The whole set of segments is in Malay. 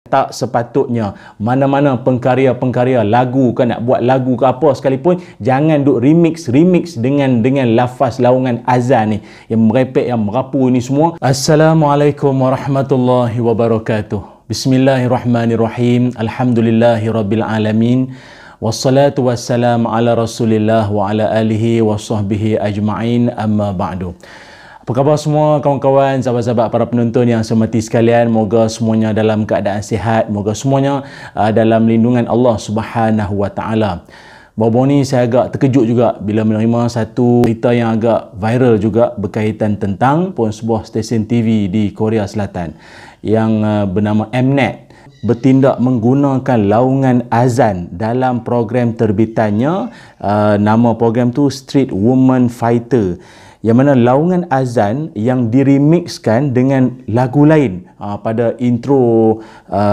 Tak sepatutnya mana-mana pengkarya-pengkarya lagu ke, nak buat lagu ke apa sekalipun, jangan duk remix dengan lafaz laungan azan ni yang merepek, yang merapu ni semua. Assalamualaikum warahmatullahi wabarakatuh. Bismillahirrahmanirrahim. Alhamdulillahirabbil alamin. Wassalatu wassalamu ala Rasulillah wa ala alihi wa sahbihi ajma'in, amma ba'du. Apa khabar semua kawan-kawan, sahabat-sahabat para penonton yang saya hormati sekalian? Moga semuanya dalam keadaan sihat, moga semuanya dalam lindungan Allah Subhanahu wa taala. Baru-baru ni saya agak terkejut juga bila menerima satu berita yang agak viral juga berkaitan tentang sebuah stesen TV di Korea Selatan yang bernama Mnet bertindak menggunakan laungan azan dalam program terbitannya. Nama program tu Street Woman Fighter, yang mana laungan azan yang diremixkan dengan lagu lain pada intro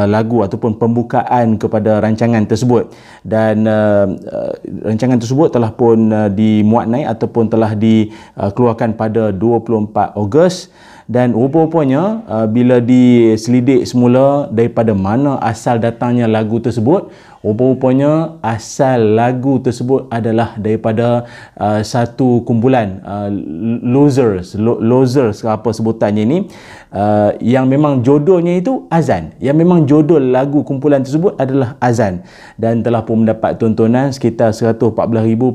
lagu ataupun pembukaan kepada rancangan tersebut. Dan rancangan tersebut telah pun dimuat naik ataupun telah dikeluarkan pada 24 Ogos. Dan rupa-rupanya bila diselidik semula daripada mana asal datangnya lagu tersebut, rupa-rupanya asal lagu tersebut adalah daripada satu kumpulan losers apa sebutannya ini, yang memang jodohnya itu azan, yang memang jodoh lagu kumpulan tersebut adalah azan, dan telah pun mendapat tontonan sekitar 114,473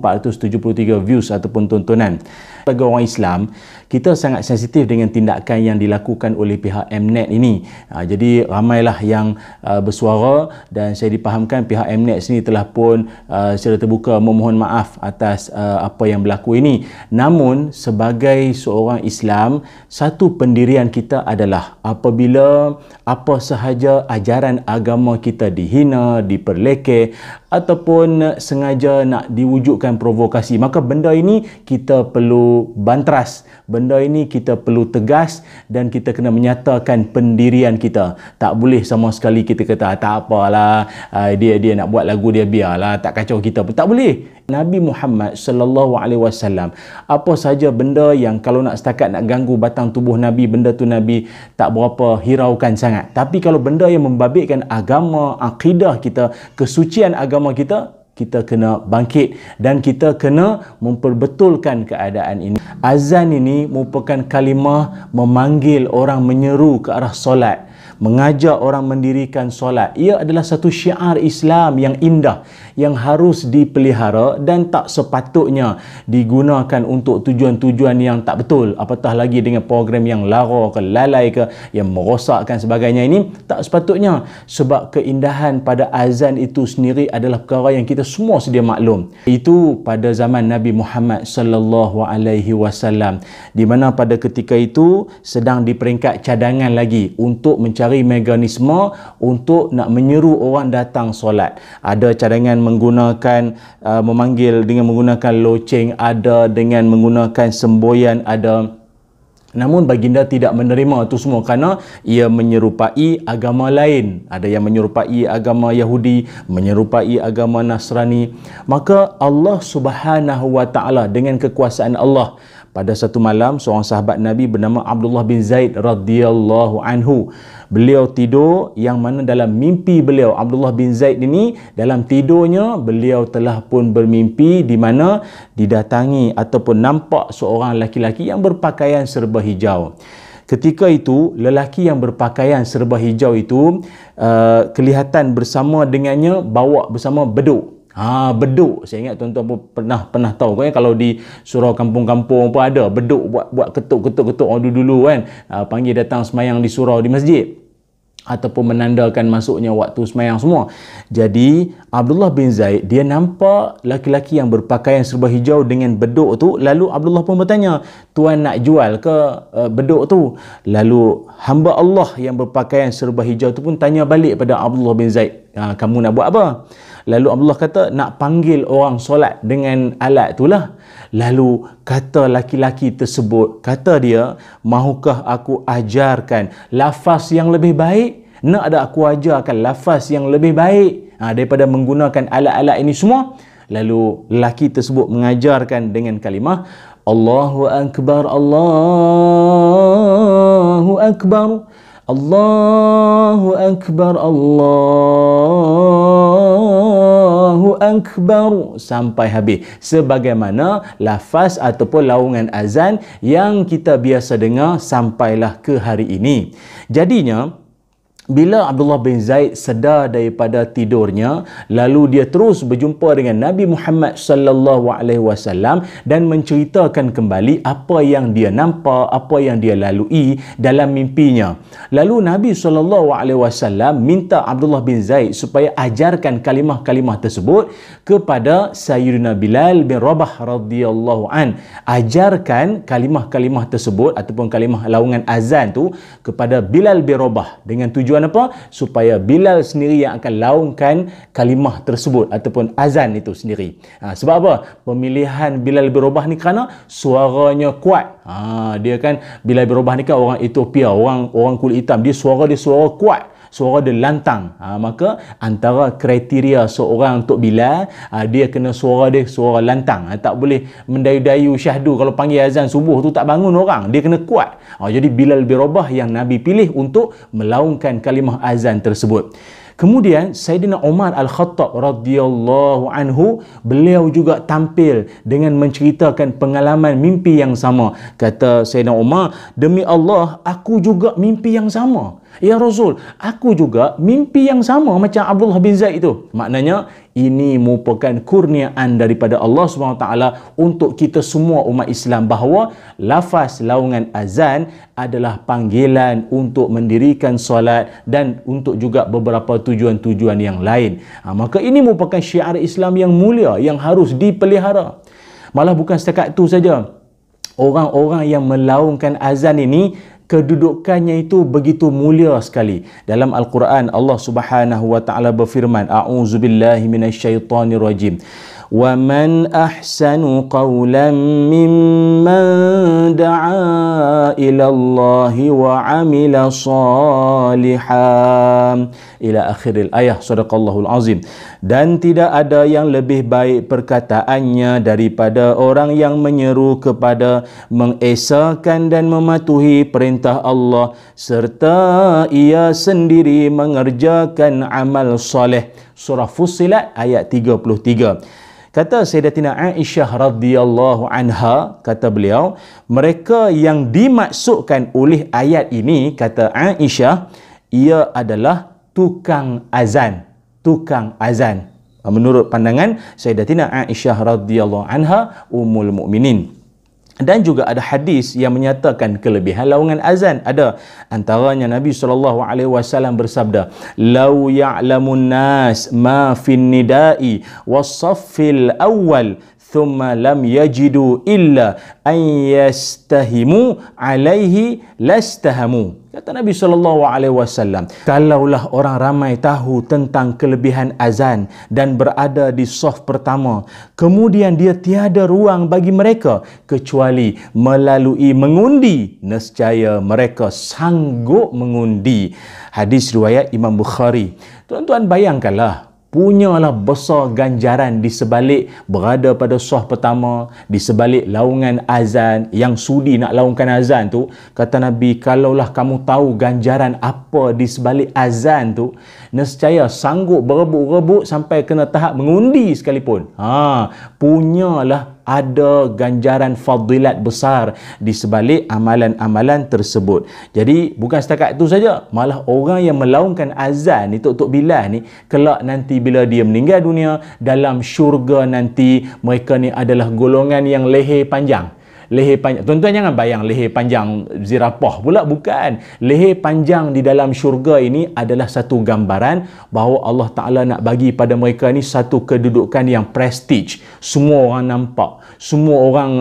views ataupun tontonan. Bagi orang Islam, kita sangat sensitif dengan tindakan yang dilakukan oleh pihak Mnet ini. Jadi ramailah yang bersuara, dan saya dipahamkan pihak Mnet sini telah pun secara terbuka memohon maaf atas apa yang berlaku ini. Namun sebagai seorang Islam, satu pendirian kita adalah apabila apa sahaja ajaran agama kita dihina, diperlekeh ataupun sengaja nak diwujudkan provokasi, maka benda ini kita perlu bantras, benda ini kita perlu tegas, dan kita kena menyatakan pendirian kita. Tak boleh sama sekali kita kata tak apalah, dia nak buat lagu dia, biarlah, tak kacau kita pun. Tak boleh. Nabi Muhammad sallallahu alaihi wasallam, apa saja benda yang kalau nak setakat nak ganggu batang tubuh Nabi, benda tu Nabi tak berapa hiraukan sangat. Tapi kalau benda yang membabitkan agama, akidah kita, kesucian agama kita, kita kena bangkit dan kita kena memperbetulkan keadaan ini. Azan ini merupakan kalimah memanggil orang menyeru ke arah solat, mengajak orang mendirikan solat. Ia adalah satu syiar Islam yang indah, yang harus dipelihara dan tak sepatutnya digunakan untuk tujuan-tujuan yang tak betul, apatah lagi dengan program yang lara ke, lalai ke, yang merosakkan sebagainya. Ini tak sepatutnya, sebab keindahan pada azan itu sendiri adalah perkara yang kita semua sedia maklum. Itu pada zaman Nabi Muhammad sallallahu alaihi wasallam, di mana pada ketika itu sedang di peringkat cadangan lagi untuk mencari mekanisme untuk nak menyeru orang datang solat. Ada cadangan menggunakan memanggil dengan menggunakan loceng, ada dengan menggunakan semboyan, ada. Namun baginda tidak menerima itu semua kerana ia menyerupai agama lain. Ada yang menyerupai agama Yahudi, menyerupai agama Nasrani. Maka Allah Subhanahu wa taala dengan kekuasaan Allah, pada satu malam seorang sahabat Nabi bernama Abdullah bin Zaid radhiyallahu anhu, beliau tidur, yang mana dalam mimpi beliau, Abdullah bin Zaid ini dalam tidurnya beliau telah pun bermimpi di mana didatangi ataupun nampak seorang lelaki yang berpakaian serba hijau. Ketika itu lelaki yang berpakaian serba hijau itu kelihatan bersama dengannya bawa bersama beduk. Beduk. Saya ingat tuan-tuan pun pernah tahu kan, kalau di surau kampung-kampung pun ada beduk buat ketuk dulu kan, panggil datang semayang di surau, di masjid, ataupun menandakan masuknya waktu semayang semua. Jadi Abdullah bin Zaid dia nampak laki-laki yang berpakaian serba hijau dengan beduk tu. Lalu Abdullah pun bertanya, tuan nak jual ke beduk tu? Lalu hamba Allah yang berpakaian serba hijau tu pun tanya balik pada Abdullah bin Zaid, kamu nak buat apa? Lalu Abdullah kata, nak panggil orang solat dengan alat itulah. Lalu kata laki-laki tersebut, kata dia, mahukah aku ajarkan lafaz yang lebih baik? Nak ada aku ajarkan lafaz yang lebih baik daripada menggunakan alat-alat ini semua? Lalu lelaki tersebut mengajarkan dengan kalimah Allahu Akbar, Allahu Akbar, Allahu Akbar, Allahu Akbar sampai habis, sebagaimana lafaz ataupun laungan azan yang kita biasa dengar sampailah ke hari ini. Jadinya bila Abdullah bin Zaid sedar daripada tidurnya, lalu dia terus berjumpa dengan Nabi Muhammad sallallahu alaihi wasallam dan menceritakan kembali apa yang dia nampak, apa yang dia lalui dalam mimpinya. Lalu Nabi sallallahu alaihi wasallam minta Abdullah bin Zaid supaya ajarkan kalimah-kalimah tersebut kepada Sayyidina Bilal bin Rabah radhiyallahu an. Ajarkan kalimah-kalimah tersebut ataupun kalimah laungan azan tu kepada Bilal bin Rabah dengan tujuan apa? Supaya Bilal sendiri yang akan laungkan kalimah tersebut ataupun azan itu sendiri. Sebab apa? Pemilihan Bilal bin Rabah ni kerana suaranya kuat. Dia kan Bilal bin Rabah ni kan orang Ethiopia, orang kulit hitam. Dia suara kuat. Suara dia lantang. Maka antara kriteria seorang untuk Bilal, dia kena suara lantang. Tak boleh mendayu-dayu syahdu. Kalau panggil azan subuh tu tak bangun orang. Dia kena kuat. Jadi Bilal bin Rabah yang Nabi pilih untuk melaungkan kalimah azan tersebut. Kemudian Sayyidina Umar Al-Khattab radhiyallahu anhu, beliau juga tampil dengan menceritakan pengalaman mimpi yang sama. Kata Sayyidina Umar, demi Allah aku juga mimpi yang sama. Ya Rasul, aku juga mimpi yang sama macam Abdullah bin Zaid itu. Maknanya ini merupakan kurniaan daripada Allah SWT untuk kita semua umat Islam, bahawa lafaz laungan azan adalah panggilan untuk mendirikan solat dan untuk juga beberapa tujuan-tujuan yang lain. Maka ini merupakan syiar Islam yang mulia yang harus dipelihara. Malah bukan setakat itu saja. Orang-orang yang melaungkan azan ini, kedudukannya itu begitu mulia sekali. Dalam Al-Quran Allah Subhanahu wa taala berfirman, a'udzubillahi minasyaitonir rajim. Wa man ahsanu qawlan mimman da'a ila Allah wa 'amila salihan. Ila akhiril ayah. Sadaqallahul azim. Dan tidak ada yang lebih baik perkataannya daripada orang yang menyeru kepada mengesahkan dan mematuhi perintah Allah serta ia sendiri mengerjakan amal soleh. Surah Fussilat ayat 33. Kata Sayyidatina Aisyah radhiyallahu anha, kata beliau, mereka yang dimaksudkan oleh ayat ini, kata Aisyah, ia adalah tukang azan. Tukang azan. Menurut pandangan Sayyidatina Aisyah radhiyallahu anha, Ummul Mukminin. Dan juga ada hadis yang menyatakan kelebihan laungan azan. Ada antaranya Nabi SAW bersabda, "Lau ya'lamun nas ma fin nida'i was-saffil awwal thumma lam yajidu illa an yastahimu alaihi lastahamu." Kata Nabi SAW, kalaulah orang ramai tahu tentang kelebihan azan dan berada di saf pertama, kemudian dia tiada ruang bagi mereka kecuali melalui mengundi, nescaya mereka sanggup mengundi. Hadis riwayat Imam Bukhari. Tuan-tuan bayangkanlah, punyalah besar ganjaran di sebalik berada pada saf pertama, di sebalik laungan azan. Yang sudi nak laungkan azan tu, kata Nabi, kalaulah kamu tahu ganjaran apa di sebalik azan tu, nescaya sanggup berebut-rebut sampai kena tahap mengundi sekalipun. Punyalah ada ganjaran fadilat besar di sebalik amalan-amalan tersebut. Jadi bukan setakat itu saja, malah orang yang melaungkan azan itu untuk Bilal ni, kelak nanti bila dia meninggal dunia, dalam syurga nanti mereka ni adalah golongan yang leher panjang. Leher panjang. Tuan-tuan jangan bayang leher panjang zirapah pula, bukan. Leher panjang di dalam syurga ini adalah satu gambaran bahawa Allah Ta'ala nak bagi pada mereka ni satu kedudukan yang prestige. Semua orang nampak, semua orang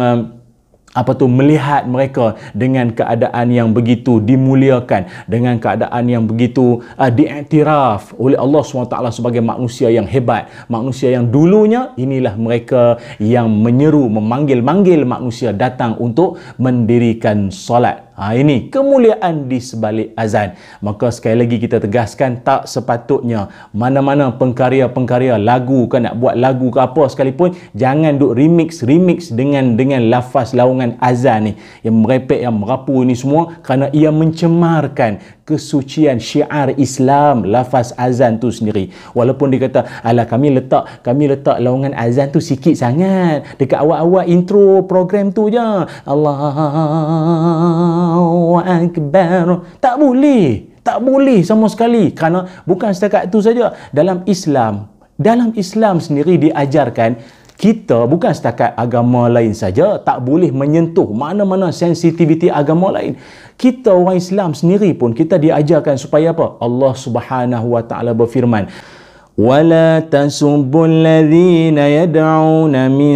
melihat mereka dengan keadaan yang begitu dimuliakan, dengan keadaan yang begitu diiktiraf oleh Allah SWT sebagai manusia yang hebat, manusia yang dulunya inilah mereka yang menyeru, memanggil-manggil manusia datang untuk mendirikan solat. Ini kemuliaan di sebalik azan. Maka sekali lagi kita tegaskan, tak sepatutnya mana-mana pengkarya-pengkarya lagu ke, nak buat lagu ke apa sekalipun, jangan duk remix dengan lafaz lawangan azan ni yang merepek, yang merapu ni semua, kerana ia mencemarkan kesucian syiar Islam lafaz azan tu sendiri. Walaupun dia kata, alah kami letak lawangan azan tu sikit sangat dekat awal-awal intro program tu je, Allahu Akbar. Tak boleh sama sekali, kerana bukan setakat tu saja. Dalam Islam sendiri diajarkan, kita bukan setakat agama lain saja tak boleh menyentuh mana-mana sensitiviti agama lain. Kita orang Islam sendiri pun kita diajarkan supaya apa? Allah Subhanahu wa taala berfirman, وَلَا تَسُبُّوا الَّذِينَ يَدْعُونَ مِن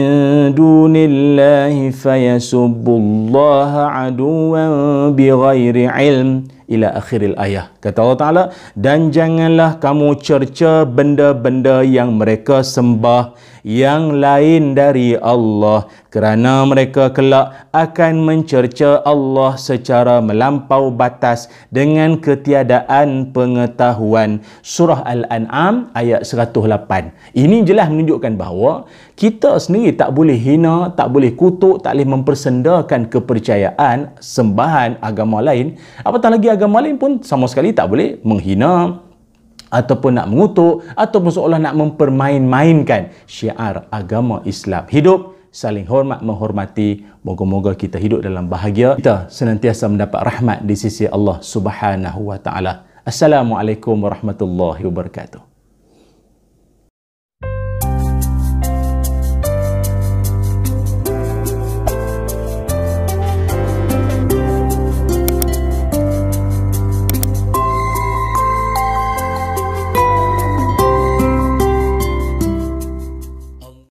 دُونِ اللَّهِ فَيَسُبُّوا اللَّهَ عَدُوًّا بِغَيْرِ عِلْمٍ ila akhiril ayah. Kata Allah Ta'ala, dan janganlah kamu cerca benda-benda yang mereka sembah yang lain dari Allah, kerana mereka kelak akan mencerca Allah secara melampau batas dengan ketiadaan pengetahuan. Surah Al-An'am ayat 108. Ini jelas menunjukkan bahawa kita sendiri tak boleh hina, tak boleh kutuk, tak boleh mempersendakan kepercayaan sembahan agama lain. Apatah lagi agama lain pun sama sekali tak boleh menghina ataupun nak mengutuk ataupun seolah nak mempermain-mainkan syiar agama Islam. Hidup saling hormat menghormati. Moga-moga kita hidup dalam bahagia, kita senantiasa mendapat rahmat di sisi Allah Subhanahu wa taala. Assalamualaikum warahmatullahi wabarakatuh.